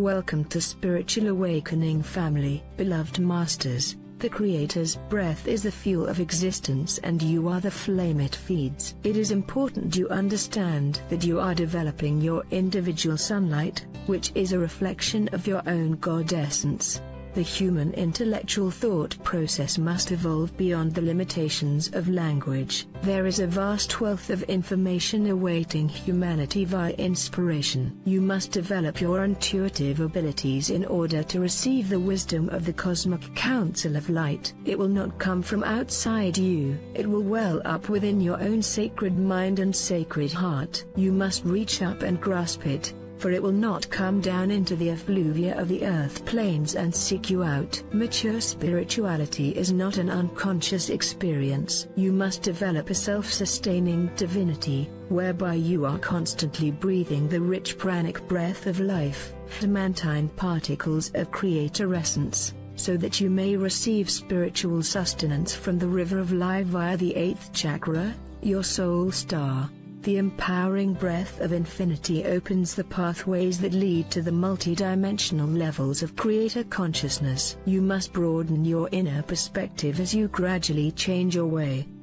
Welcome to Spiritual Awakening family. Beloved Masters, the Creator's breath is the fuel of existence and you are the flame it feeds. It is important you understand that you are developing your individual sunlight, which is a reflection of your own God essence. The human intellectual thought process must evolve beyond the limitations of language. There is a vast wealth of information awaiting humanity via inspiration. You must develop your intuitive abilities in order to receive the wisdom of the cosmic council of light. It will not come from outside you. It will well up within your own sacred mind and sacred heart. You must reach up and grasp it, for it will not come down into the effluvia of the earth planes and seek you out. Mature spirituality is not an unconscious experience. You must develop a self-sustaining divinity, whereby you are constantly breathing the rich pranic breath of life, adamantine particles of creator essence, so that you may receive spiritual sustenance from the river of life via the 8th chakra, your soul star. The empowering breath of infinity opens the pathways that lead to the multidimensional levels of creator consciousness. You must broaden your inner perspective as you gradually change your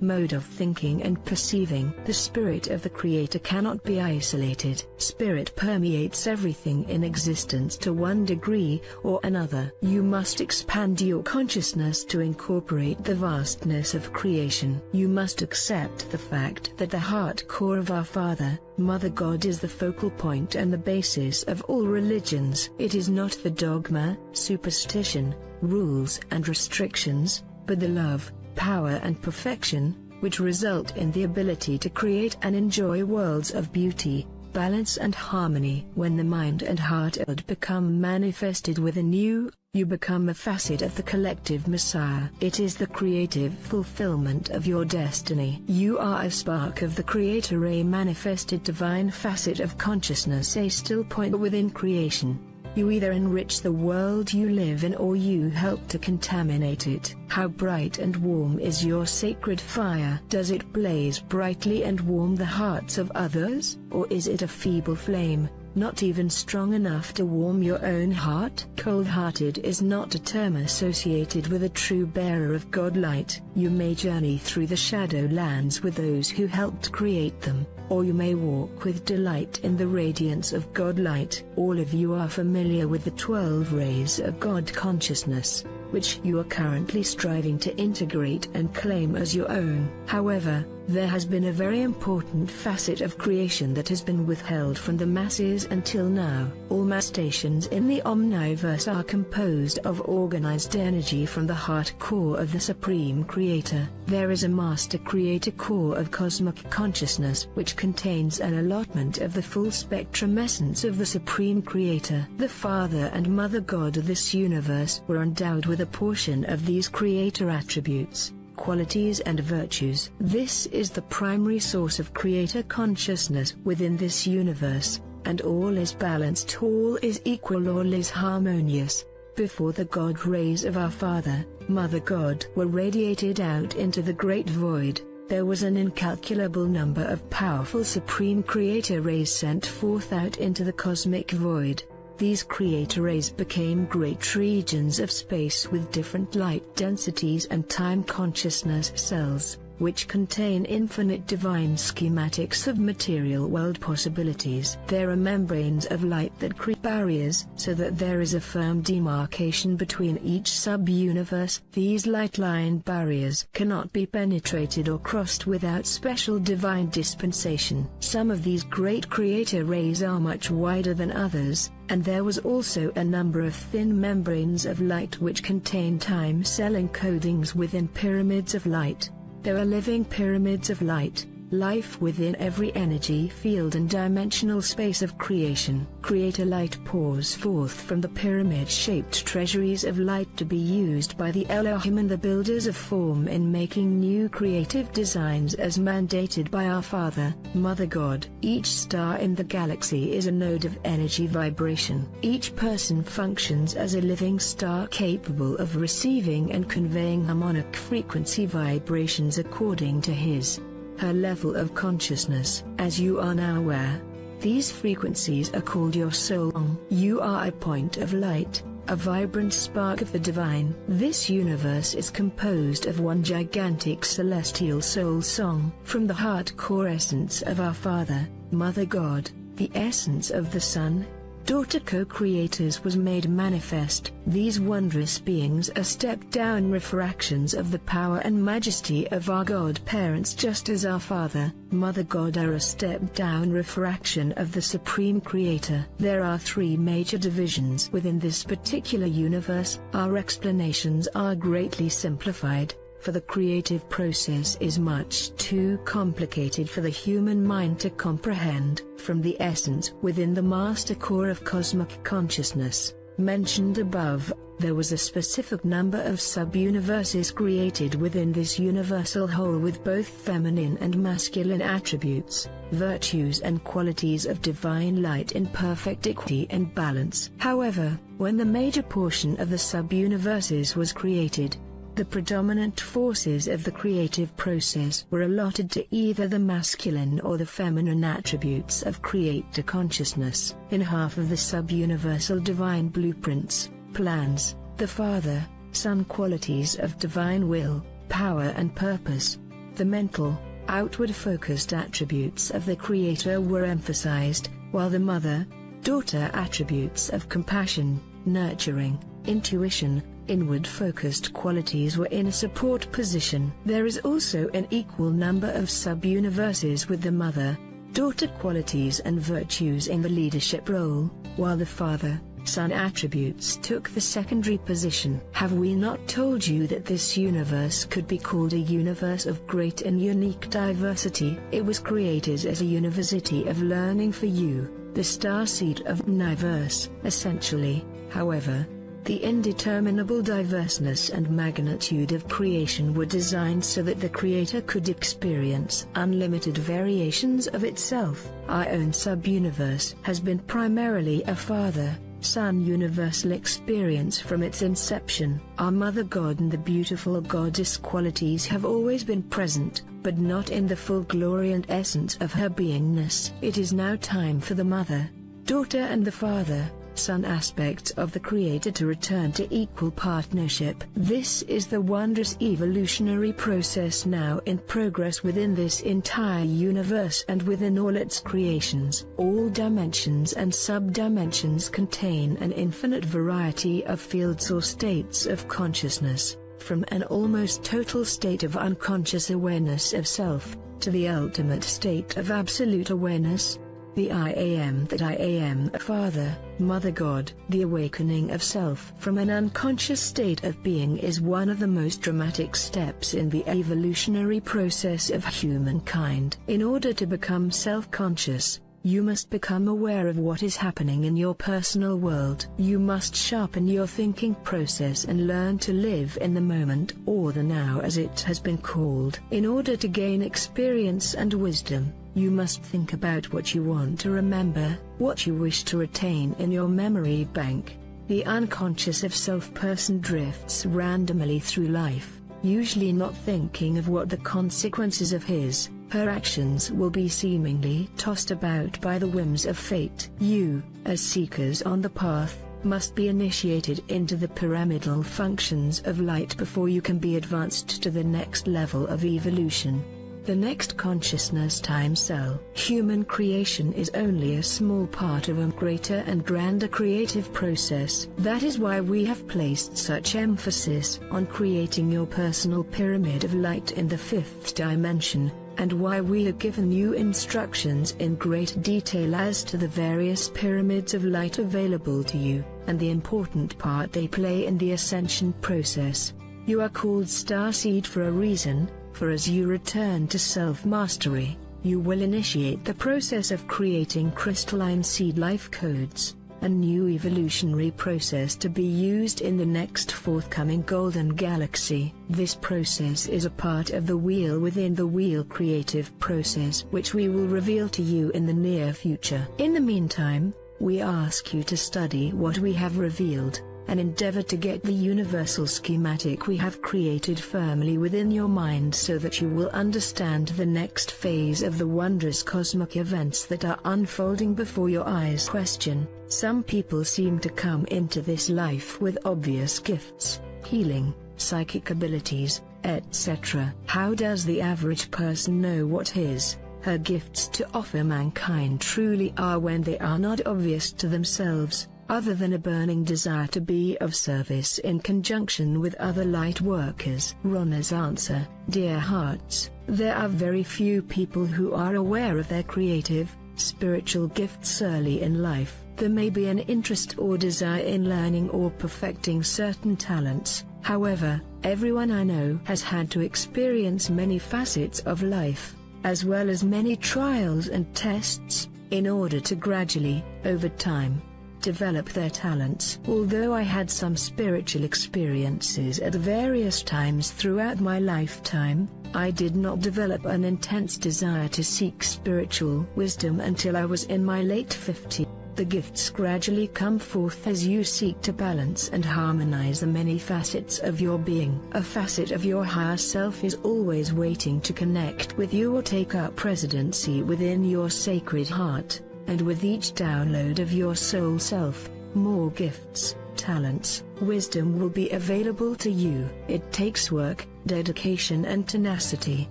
mode of thinking and perceiving. The spirit of the Creator cannot be isolated. Spirit permeates everything in existence to one degree or another. You must expand your consciousness to incorporate the vastness of creation. You must accept the fact that the heart core of our Father, Mother God is the focal point and the basis of all religions. It is not the dogma, superstition, rules and restrictions, but the love, power and perfection, which result in the ability to create and enjoy worlds of beauty, balance and harmony. When the mind and heart become manifested within you, you become a facet of the collective Messiah. It is the creative fulfillment of your destiny. You are a spark of the Creator, a manifested divine facet of consciousness, a still point within creation. You either enrich the world you live in or you help to contaminate it. How bright and warm is your sacred fire? Does it blaze brightly and warm the hearts of others, or is it a feeble flame, not even strong enough to warm your own heart? Cold-hearted is not a term associated with a true bearer of God light. You may journey through the shadow lands with those who helped create them, or you may walk with delight in the radiance of God light. All of you are familiar with the 12 rays of God consciousness, which you are currently striving to integrate and claim as your own. However, there has been a very important facet of creation that has been withheld from the masses until now. All mass stations in the omniverse are composed of organized energy from the heart core of the Supreme Creator. There is a Master Creator core of cosmic consciousness which contains an allotment of the full spectrum essence of the Supreme Creator. The Father and Mother God of this universe were endowed with a portion of these Creator attributes, qualities and virtues. This is the primary source of creator consciousness within this universe, and all is balanced, all is equal, all is harmonious. Before the God rays of our Father, Mother God were radiated out into the great void, there was an incalculable number of powerful Supreme Creator rays sent forth out into the cosmic void. These creator rays became great regions of space with different light densities and time consciousness cells, which contain infinite divine schematics of material world possibilities. There are membranes of light that create barriers, so that there is a firm demarcation between each sub-universe. These light-line barriers cannot be penetrated or crossed without special divine dispensation. Some of these great creator rays are much wider than others, and there was also a number of thin membranes of light which contain time cell encodings within pyramids of light. There are living pyramids of light, life within every energy field and dimensional space of creation. Creator light pours forth from the pyramid-shaped treasuries of light to be used by the Elohim and the builders of form in making new creative designs as mandated by our Father, Mother God. Each star in the galaxy is a node of energy vibration. Each person functions as a living star capable of receiving and conveying harmonic frequency vibrations according to his her level of consciousness. As you are now aware, These frequencies are called your soul. You are a point of light, a vibrant spark of the divine. This universe is composed of one gigantic celestial soul song. From the heart-core essence of our Father, Mother God, the essence of the Son, Daughter co-creators was made manifest. These wondrous beings are stepped-down refractions of the power and majesty of our God-parents, just as our Father, Mother God are a stepped-down refraction of the Supreme Creator. There are three major divisions within this particular universe. Our explanations are greatly simplified, for the creative process is much too complicated for the human mind to comprehend. From the essence within the master core of cosmic consciousness, mentioned above, there was a specific number of sub-universes created within this universal whole with both feminine and masculine attributes, virtues and qualities of divine light in perfect equity and balance. However, when the major portion of the sub-universes was created, the predominant forces of the creative process were allotted to either the masculine or the feminine attributes of creator consciousness. In half of the sub-universal divine blueprints, plans, the Father, Son qualities of divine will, power and purpose, the mental, outward-focused attributes of the creator were emphasized, while the Mother, Daughter attributes of compassion, nurturing, intuition, inward-focused qualities were in a support position. There is also an equal number of sub-universes with the Mother, Daughter qualities and virtues in the leadership role, while the Father, Son attributes took the secondary position. Have we not told you that this universe could be called a universe of great and unique diversity? It was created as a university of learning for you, the starseed of Universe. Essentially, however, the indeterminable diverseness and magnitude of creation were designed so that the Creator could experience unlimited variations of itself. Our own sub-universe has been primarily a Father-Son universal experience from its inception. Our Mother God and the beautiful Goddess qualities have always been present, but not in the full glory and essence of her beingness. It is now time for the Mother, Daughter and the Father, Son aspects of the Creator to return to equal partnership. This is the wondrous evolutionary process now in progress within this entire universe and within all its creations. All dimensions and sub-dimensions contain an infinite variety of fields or states of consciousness, from an almost total state of unconscious awareness of self, to the ultimate state of absolute awareness, the I am that I am, Father, Mother God. The awakening of self from an unconscious state of being is one of the most dramatic steps in the evolutionary process of humankind. In order to become self-conscious, you must become aware of what is happening in your personal world. You must sharpen your thinking process and learn to live in the moment, or the now as it has been called. In order to gain experience and wisdom, you must think about what you want to remember, what you wish to retain in your memory bank. The unconscious of self-person drifts randomly through life, usually not thinking of what the consequences of her actions will be, seemingly tossed about by the whims of fate. You, as seekers on the path, must be initiated into the pyramidal functions of light before you can be advanced to the next level of evolution. The next consciousness time cell. Human creation is only a small part of a greater and grander creative process. That is why we have placed such emphasis on creating your personal pyramid of light in the fifth dimension, and why we have given you instructions in great detail as to the various pyramids of light available to you, and the important part they play in the ascension process. You are called Starseed for a reason, for as you return to self-mastery, you will initiate the process of creating crystalline seed life codes, a new evolutionary process to be used in the next forthcoming golden galaxy. This process is a part of the wheel within the wheel creative process, which we will reveal to you in the near future. In the meantime, we ask you to study what we have revealed, and endeavor to get the universal schematic we have created firmly within your mind so that you will understand the next phase of the wondrous cosmic events that are unfolding before your eyes. Question: some people seem to come into this life with obvious gifts, healing, psychic abilities, etc. How does the average person know what her gifts to offer mankind truly are when they are not obvious to themselves, other than a burning desire to be of service in conjunction with other light workers? Ronna's answer: dear hearts, there are very few people who are aware of their creative, spiritual gifts early in life. There may be an interest or desire in learning or perfecting certain talents. However, everyone I know has had to experience many facets of life, as well as many trials and tests, in order to gradually, over time, develop their talents. Although I had some spiritual experiences at various times throughout my lifetime, I did not develop an intense desire to seek spiritual wisdom until I was in my late 50s. The gifts gradually come forth as you seek to balance and harmonize the many facets of your being. A facet of your higher self is always waiting to connect with you or take up residency within your sacred heart, and with each download of your soul self, more gifts, talents, wisdom will be available to you. It takes work, dedication and tenacity.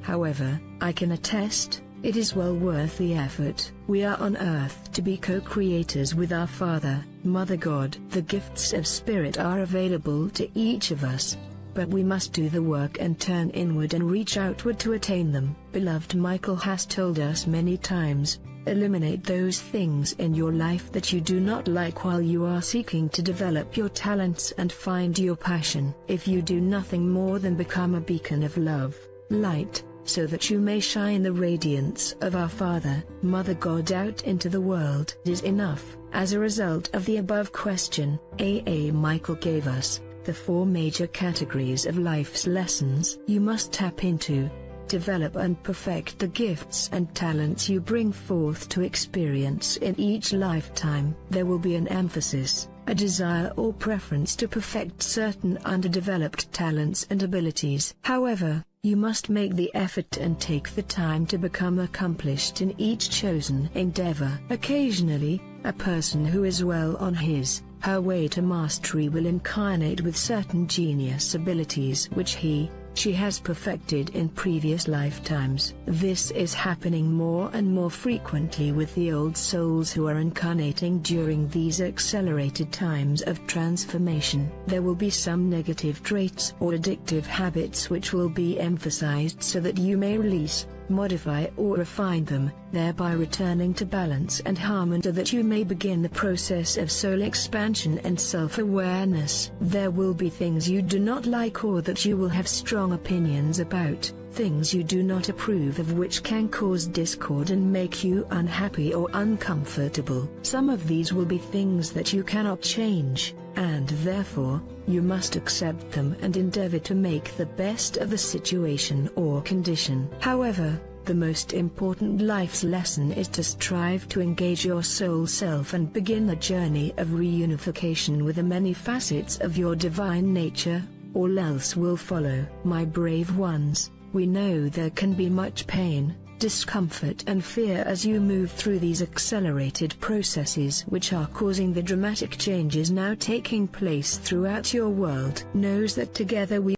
However, I can attest, it is well worth the effort. We are on earth to be co-creators with our Father, Mother God. The gifts of Spirit are available to each of us, but we must do the work and turn inward and reach outward to attain them. Beloved Michael has told us many times, eliminate those things in your life that you do not like while you are seeking to develop your talents and find your passion. If you do nothing more than become a beacon of love, light, so that you may shine the radiance of our Father, Mother God out into the world, is enough. As a result of the above question, Michael gave us the 4 major categories of life's lessons you must tap into, develop and perfect the gifts and talents you bring forth to experience in each lifetime. There will be an emphasis, a desire or preference to perfect certain underdeveloped talents and abilities. However, you must make the effort and take the time to become accomplished in each chosen endeavor. Occasionally, a person who is well on her way to mastery will incarnate with certain genius abilities which she has perfected in previous lifetimes. This is happening more and more frequently with the old souls who are incarnating during these accelerated times of transformation. There will be some negative traits or addictive habits which will be emphasized so that you may release, modify or refine them, thereby returning to balance and harmony so that you may begin the process of soul expansion and self-awareness. There will be things you do not like or that you will have strong opinions about, things you do not approve of which can cause discord and make you unhappy or uncomfortable. Some of these will be things that you cannot change, and therefore, you must accept them and endeavor to make the best of the situation or condition. However, the most important life's lesson is to strive to engage your soul self and begin the journey of reunification with the many facets of your divine nature. All else will follow. My brave ones, we know there can be much pain, discomfort and fear as you move through these accelerated processes which are causing the dramatic changes now taking place throughout your world. Knows that together we